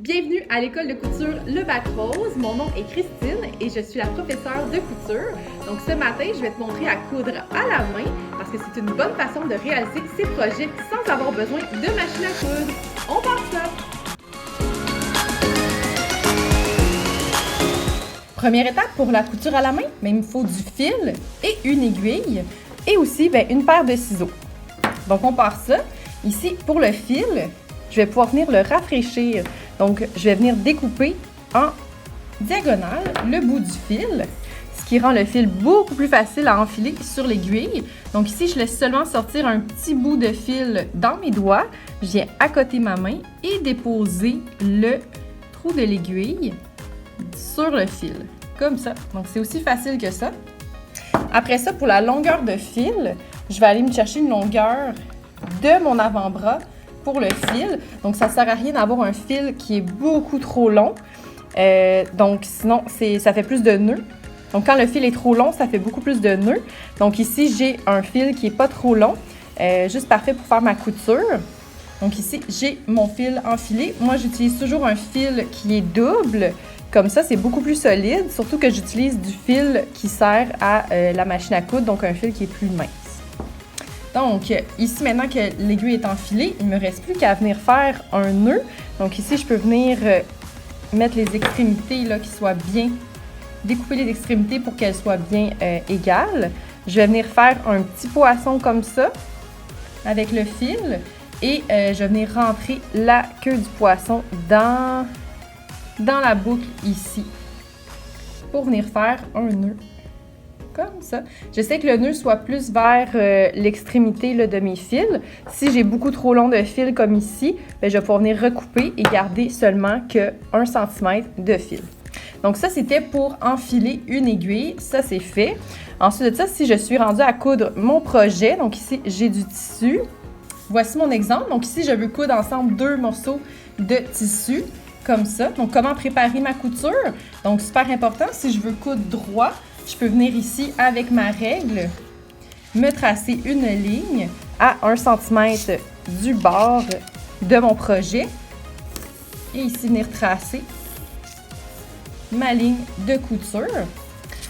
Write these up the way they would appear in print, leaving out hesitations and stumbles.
Bienvenue à l'école de couture Le Bac Rose. Mon nom est Christine et je suis la professeure de couture. Donc ce matin, je vais te montrer à coudre à la main parce que c'est une bonne façon de réaliser ses projets sans avoir besoin de machine à coudre. On part ça! Première étape pour la couture à la main, il me faut du fil et une aiguille et aussi une paire de ciseaux. Donc on part ça. Ici, pour le fil, je vais pouvoir venir le rafraîchir. Donc, je vais venir découper en diagonale le bout du fil, ce qui rend le fil beaucoup plus facile à enfiler sur l'aiguille. Donc ici, je laisse seulement sortir un petit bout de fil dans mes doigts. Je viens accoter ma main et déposer le trou de l'aiguille sur le fil, comme ça. Donc, c'est aussi facile que ça. Après ça, pour la longueur de fil, je vais aller me chercher une longueur de mon avant-bras pour le fil. Donc, ça ne sert à rien d'avoir un fil qui est beaucoup trop long. Donc, sinon, ça fait plus de nœuds. Donc, quand le fil est trop long, ça fait beaucoup plus de nœuds. Donc, ici, j'ai un fil qui n'est pas trop long, juste parfait pour faire ma couture. Donc, ici, j'ai mon fil enfilé. Moi, j'utilise toujours un fil qui est double. Comme ça, c'est beaucoup plus solide, surtout que j'utilise du fil qui sert à la machine à coudre, donc un fil qui est plus mince. Donc, ici, maintenant que l'aiguille est enfilée, il ne me reste plus qu'à venir faire un nœud. Donc ici, je peux venir mettre les extrémités là, qui soient bien, découper les extrémités pour qu'elles soient bien égales. Je vais venir faire un petit poisson comme ça, avec le fil, et je vais venir rentrer la queue du poisson dans la boucle ici, pour venir faire un nœud. Comme ça. J'essaie que le nœud soit plus vers l'extrémité de mes fils. Si j'ai beaucoup trop long de fil comme ici, je vais pouvoir venir recouper et garder seulement que 1 cm de fil. Donc ça, c'était pour enfiler une aiguille. Ça, c'est fait. Ensuite de ça, si je suis rendue à coudre mon projet, donc ici, j'ai du tissu. Voici mon exemple. Donc ici, je veux coudre ensemble 2 morceaux de tissu, comme ça. Donc, comment préparer ma couture? Donc, super important, si je veux coudre droit, je peux venir ici avec ma règle, me tracer une ligne à 1 cm du bord de mon projet et ici venir tracer ma ligne de couture.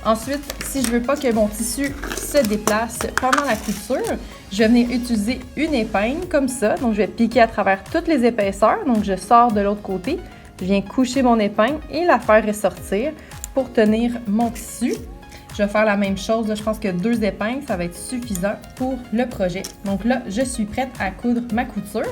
Ensuite, si je ne veux pas que mon tissu se déplace pendant la couture, je vais venir utiliser une épingle comme ça. Donc, je vais piquer à travers toutes les épaisseurs. Donc, je sors de l'autre côté, je viens coucher mon épingle et la faire ressortir pour tenir mon tissu. Je vais faire la même chose. Là, je pense que 2 épingles, ça va être suffisant pour le projet. Donc là, je suis prête à coudre ma couture.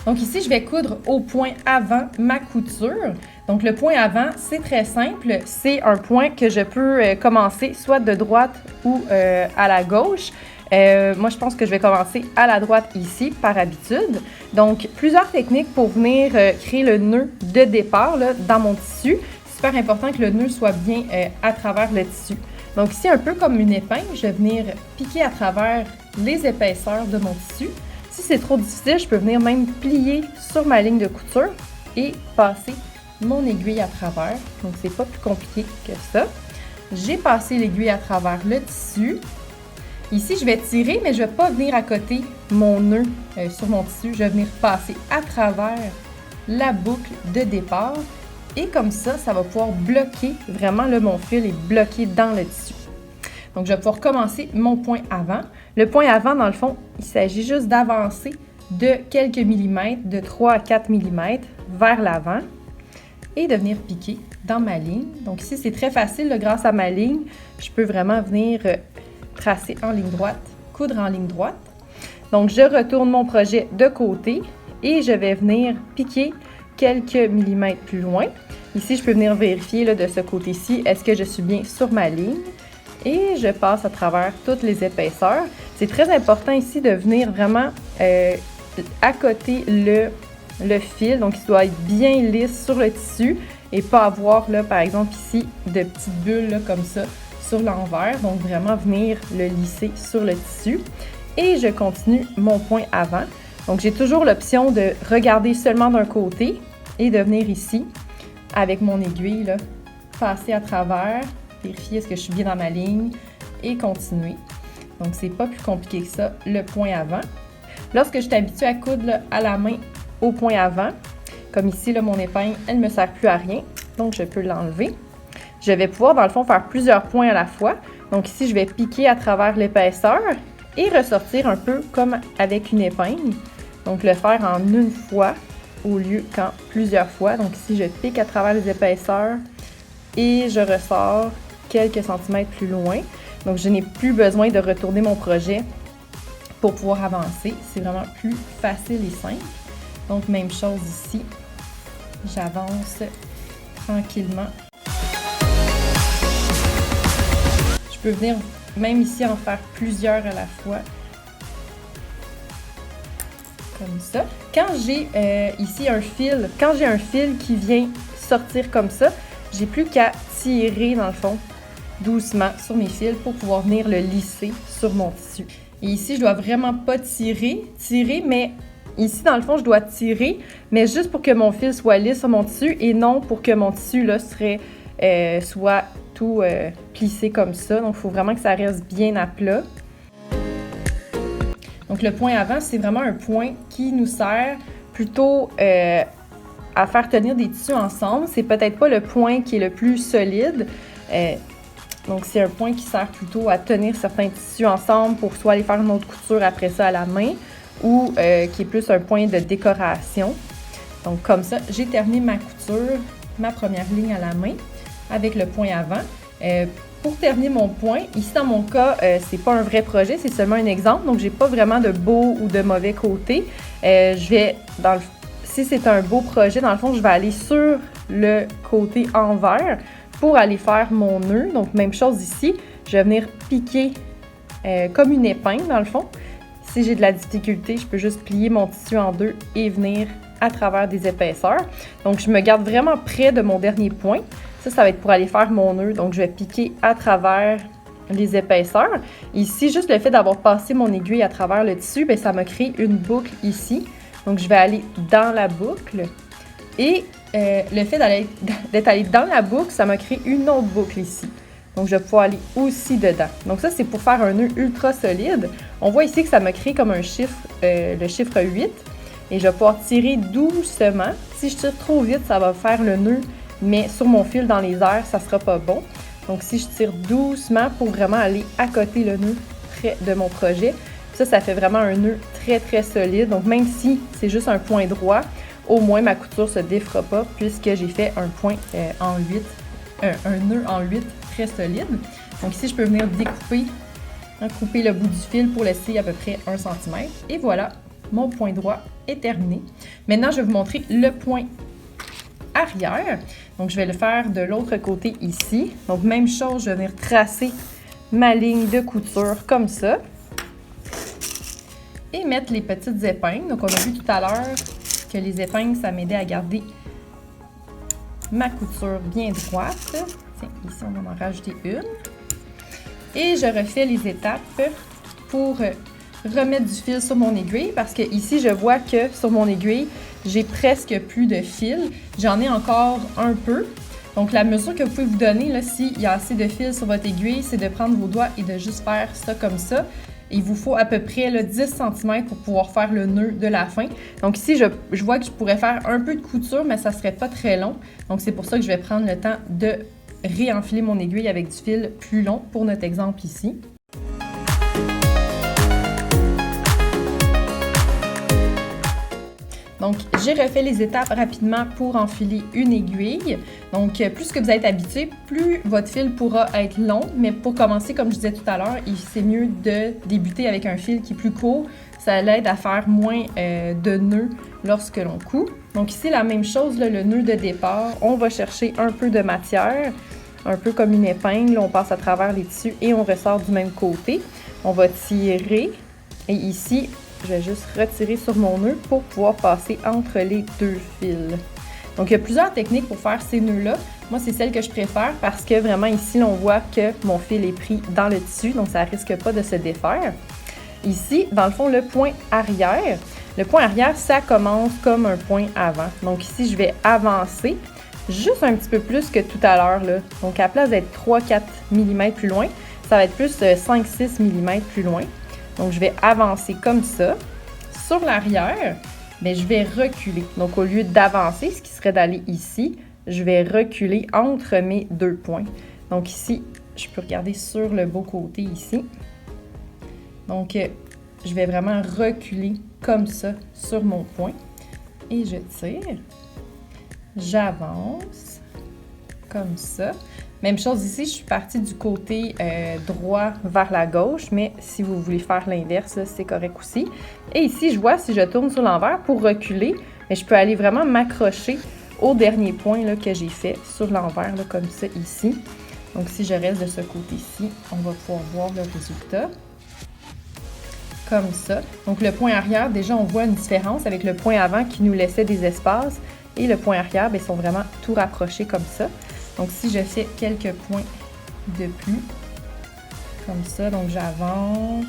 Donc ici, je vais coudre au point avant ma couture. Donc le point avant, c'est très simple. C'est un point que je peux commencer soit de droite ou à la gauche. Moi, je pense que je vais commencer à la droite ici, par habitude. Donc, plusieurs techniques pour venir créer le nœud de départ là, dans mon tissu. Super important que le nœud soit bien à travers le tissu. Donc ici, un peu comme une épingle, je vais venir piquer à travers les épaisseurs de mon tissu. Si c'est trop difficile, je peux venir même plier sur ma ligne de couture et passer mon aiguille à travers. Donc c'est pas plus compliqué que ça. J'ai passé l'aiguille à travers le tissu. Ici, je vais tirer, mais je ne vais pas venir accoter mon nœud sur mon tissu. Je vais venir passer à travers la boucle de départ. Et comme ça, ça va pouvoir bloquer, vraiment là, mon fil est bloqué dans le tissu. Donc, je vais pouvoir commencer mon point avant. Le point avant, dans le fond, il s'agit juste d'avancer de quelques millimètres, de 3 à 4 mm vers l'avant et de venir piquer dans ma ligne. Donc ici, c'est très facile, là, grâce à ma ligne, je peux vraiment venir tracer en ligne droite, coudre en ligne droite. Donc, je retourne mon projet de côté et je vais venir piquer quelques millimètres plus loin. Ici, je peux venir vérifier là, de ce côté-ci, est-ce que je suis bien sur ma ligne? Et je passe à travers toutes les épaisseurs. C'est très important ici de venir vraiment accoter le fil, donc il doit être bien lisse sur le tissu et pas avoir, là, par exemple ici, de petites bulles là, comme ça sur l'envers. Donc vraiment venir le lisser sur le tissu. Et je continue mon point avant. Donc j'ai toujours l'option de regarder seulement d'un côté et de venir ici, avec mon aiguille, là, passer à travers, vérifier est-ce que je suis bien dans ma ligne et continuer. Donc, c'est pas plus compliqué que ça, le point avant. Lorsque je suis habituée à coudre là, à la main au point avant, Comme ici, là, mon épingle, elle ne me sert plus à rien, donc je peux l'enlever. Je vais pouvoir, dans le fond, faire plusieurs points à la fois. Donc ici, je vais piquer à travers l'épaisseur et ressortir un peu comme avec une épingle. Donc le faire en une fois au lieu qu'en plusieurs fois. Donc ici, je pique à travers les épaisseurs et je ressors quelques centimètres plus loin. Donc je n'ai plus besoin de retourner mon projet pour pouvoir avancer. C'est vraiment plus facile et simple. Donc même chose ici. J'avance tranquillement. Je peux venir même ici en faire plusieurs à la fois. Comme ça. Quand j'ai ici un fil, quand j'ai un fil qui vient sortir comme ça, j'ai plus qu'à tirer dans le fond doucement sur mes fils pour pouvoir venir le lisser sur mon tissu. Et ici, je dois vraiment pas tirer, mais ici, dans le fond, je dois tirer, mais juste pour que mon fil soit lisse sur mon tissu et non pour que mon tissu là, soit tout plissé comme ça. Donc, il faut vraiment que ça reste bien à plat. Donc, le point avant, c'est vraiment un point qui nous sert plutôt à faire tenir des tissus ensemble. C'est peut-être pas le point qui est le plus solide. Donc, c'est un point qui sert plutôt à tenir certains tissus ensemble pour soit aller faire une autre couture après ça à la main ou qui est plus un point de décoration. Donc, comme ça, j'ai terminé ma couture, ma première ligne à la main avec le point avant. Pour terminer mon point, ici dans mon cas, c'est pas un vrai projet, c'est seulement un exemple, donc j'ai pas vraiment de beau ou de mauvais côté. Si c'est un beau projet, dans le fond, je vais aller sur le côté envers pour aller faire mon nœud. Donc même chose ici, je vais venir piquer comme une épingle dans le fond. Si j'ai de la difficulté, je peux juste plier mon tissu en deux et venir à travers des épaisseurs. Donc je me garde vraiment près de mon dernier point. Ça va être pour aller faire mon nœud. Donc, je vais piquer à travers les épaisseurs. Ici, juste le fait d'avoir passé mon aiguille à travers le tissu, bien, ça m'a créé une boucle ici. Donc, je vais aller dans la boucle. Et le fait d'être allé dans la boucle, ça m'a créé une autre boucle ici. Donc, je vais pouvoir aller aussi dedans. Donc, ça, c'est pour faire un nœud ultra solide. On voit ici que ça m'a créé comme un chiffre, le chiffre 8. Et je vais pouvoir tirer doucement. Si je tire trop vite, ça va faire le nœud, mais sur mon fil dans les airs, ça ne sera pas bon. Donc, si je tire doucement pour vraiment aller à côté le nœud près de mon projet, ça fait vraiment un nœud très, très solide. Donc, même si c'est juste un point droit, au moins ma couture ne se défera pas puisque j'ai fait un point en 8, un nœud en 8 très solide. Donc, ici, je peux venir découper, couper le bout du fil pour laisser à peu près 1 cm. Et voilà, mon point droit est terminé. Maintenant, je vais vous montrer le point arrière. Donc, je vais le faire de l'autre côté ici. Donc, même chose, je vais venir tracer ma ligne de couture comme ça. Et mettre les petites épingles. Donc, on a vu tout à l'heure que les épingles, ça m'aidait à garder ma couture bien droite. Tiens, ici, on va en rajouter une. Et je refais les étapes pour remettre du fil sur mon aiguille parce que ici, je vois que sur mon aiguille, j'ai presque plus de fil. J'en ai encore un peu. Donc, la mesure que vous pouvez vous donner, s'il y a assez de fil sur votre aiguille, c'est de prendre vos doigts et de juste faire ça comme ça. Il vous faut à peu près 10 cm pour pouvoir faire le nœud de la fin. Donc ici, je vois que je pourrais faire un peu de couture, mais ça ne serait pas très long. Donc c'est pour ça que je vais prendre le temps de réenfiler mon aiguille avec du fil plus long pour notre exemple ici. Donc, j'ai refait les étapes rapidement pour enfiler une aiguille. Donc, plus que vous êtes habitué, plus votre fil pourra être long. Mais pour commencer, comme je disais tout à l'heure, c'est mieux de débuter avec un fil qui est plus court. Ça l'aide à faire moins de nœuds lorsque l'on coud. Donc ici, la même chose, là, le nœud de départ, on va chercher un peu de matière, un peu comme une épingle. On passe à travers les tissus et on ressort du même côté. On va tirer et ici, je vais juste retirer sur mon nœud pour pouvoir passer entre les deux fils. Donc, il y a plusieurs techniques pour faire ces nœuds-là. Moi, c'est celle que je préfère parce que vraiment ici, on voit que mon fil est pris dans le tissu, donc ça ne risque pas de se défaire. Ici, dans le fond, le point arrière, ça commence comme un point avant. Donc ici, je vais avancer juste un petit peu plus que tout à l'heure. Donc, à la place d'être 3-4 mm plus loin, ça va être plus 5-6 mm plus loin. Donc, je vais avancer comme ça sur l'arrière bien, je vais reculer. Donc, au lieu d'avancer, ce qui serait d'aller ici, je vais reculer entre mes 2 points. Donc ici, je peux regarder sur le beau côté ici. Donc, je vais vraiment reculer comme ça sur mon point. Et je tire. J'avance comme ça. Même chose ici, je suis partie du côté droit vers la gauche, mais si vous voulez faire l'inverse, c'est correct aussi. Et ici, je vois, si je tourne sur l'envers pour reculer, mais je peux aller vraiment m'accrocher au dernier point là, que j'ai fait sur l'envers, comme ça ici. Donc, si je reste de ce côté-ci, on va pouvoir voir le résultat. Comme ça. Donc, le point arrière, déjà, on voit une différence avec le point avant qui nous laissait des espaces. Et le point arrière, bien, ils sont vraiment tout rapprochés comme ça. Donc, si je fais quelques points de plus, comme ça, donc j'avance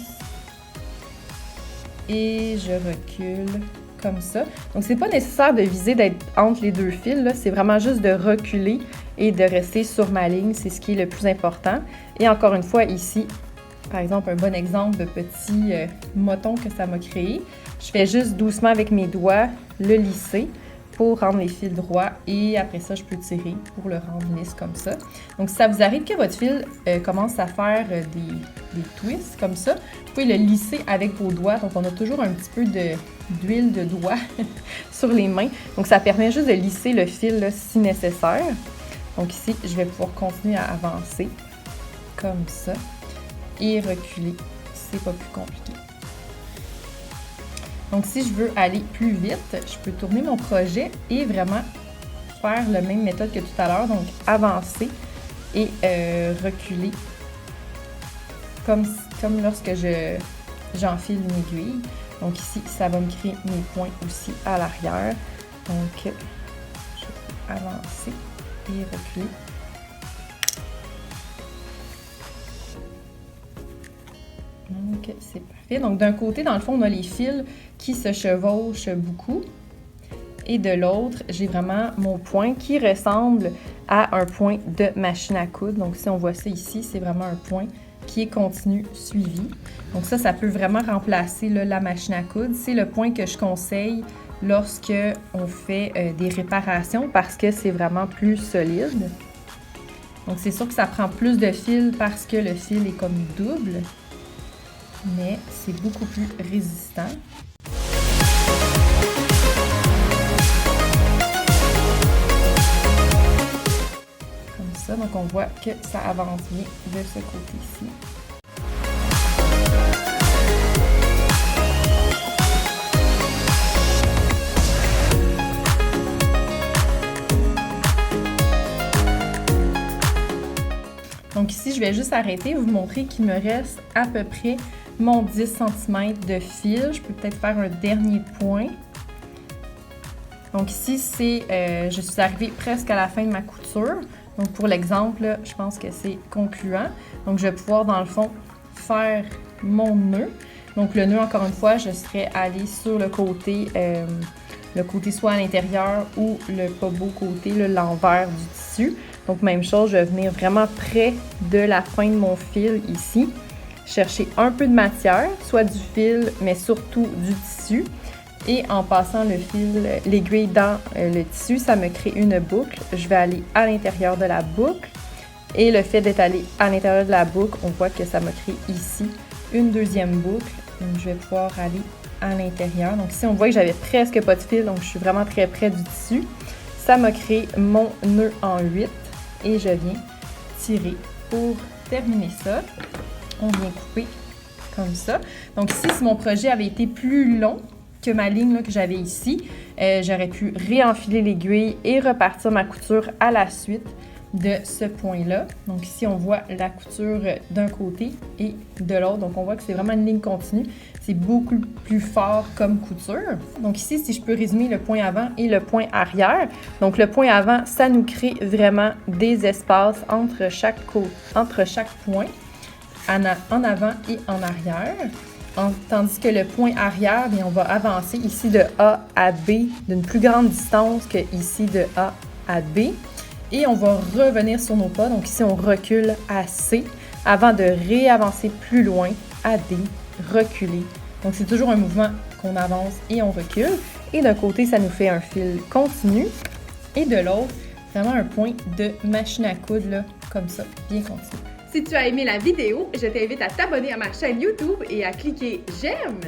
et je recule comme ça. Donc, c'est pas nécessaire de viser d'être entre les 2 fils, là. C'est vraiment juste de reculer et de rester sur ma ligne. C'est ce qui est le plus important. Et encore une fois, ici, par exemple, un bon exemple de petit moton que ça m'a créé. Je fais juste doucement avec mes doigts le lisser pour rendre les fils droits et après ça, je peux tirer pour le rendre lisse comme ça. Donc, si ça vous arrive que votre fil commence à faire des twists comme ça, vous pouvez le lisser avec vos doigts. Donc, on a toujours un petit peu d'huile de doigt sur les mains. Donc, ça permet juste de lisser le fil là, si nécessaire. Donc, ici, je vais pouvoir continuer à avancer comme ça et reculer. C'est pas plus compliqué. Donc, si je veux aller plus vite, je peux tourner mon projet et vraiment faire la même méthode que tout à l'heure. Donc, avancer et reculer comme lorsque j'enfile une aiguille. Donc, ici, ça va me créer mes points aussi à l'arrière. Donc, je peux avancer et reculer. Donc, c'est parfait. Donc, d'un côté, dans le fond, on a les fils qui se chevauchent beaucoup. Et de l'autre, j'ai vraiment mon point qui ressemble à un point de machine à coudre. Donc, si on voit ça ici, c'est vraiment un point qui est continu suivi. Donc, ça peut vraiment remplacer là, la machine à coudre. C'est le point que je conseille lorsque on fait des réparations parce que c'est vraiment plus solide. Donc, c'est sûr que ça prend plus de fil parce que le fil est comme double. Mais c'est beaucoup plus résistant. Comme ça, donc on voit que ça avance bien de ce côté-ci. Donc ici, je vais juste arrêter et vous montrer qu'il me reste à peu près mon 10 cm de fil. Je peux peut-être faire un dernier point. Donc ici, je suis arrivée presque à la fin de ma couture. Donc pour l'exemple, je pense que c'est concluant. Donc je vais pouvoir, dans le fond, faire mon nœud. Donc le nœud, encore une fois, je serais allée sur le côté soit à l'intérieur ou le pas beau côté, l'envers du tissu. Donc même chose, je vais venir vraiment près de la fin de mon fil ici. Chercher un peu de matière, soit du fil, mais surtout du tissu. Et en passant l'aiguille dans le tissu, ça me crée une boucle. Je vais aller à l'intérieur de la boucle. Et le fait d'être allé à l'intérieur de la boucle, on voit que ça me crée ici une deuxième boucle. Donc, je vais pouvoir aller à l'intérieur. Donc ici, on voit que j'avais presque pas de fil, donc je suis vraiment très près du tissu. Ça m'a créé mon nœud en 8 et je viens tirer pour terminer ça. On vient couper comme ça. Donc ici, si mon projet avait été plus long que ma ligne là, que j'avais ici, j'aurais pu réenfiler l'aiguille et repartir ma couture à la suite de ce point-là. Donc ici, on voit la couture d'un côté et de l'autre. Donc on voit que c'est vraiment une ligne continue. C'est beaucoup plus fort comme couture. Donc ici, si je peux résumer le point avant et le point arrière. Donc le point avant, ça nous crée vraiment des espaces entre chaque point, en avant et en arrière. Tandis que le point arrière, bien, on va avancer ici de A à B d'une plus grande distance que ici de A à B. Et on va revenir sur nos pas. Donc ici, on recule à C avant de réavancer plus loin à D, reculer. Donc c'est toujours un mouvement qu'on avance et on recule. Et d'un côté, ça nous fait un fil continu. Et de l'autre, vraiment un point de machine à coudre, là, comme ça, bien continu. Si tu as aimé la vidéo, je t'invite à t'abonner à ma chaîne YouTube et à cliquer j'aime.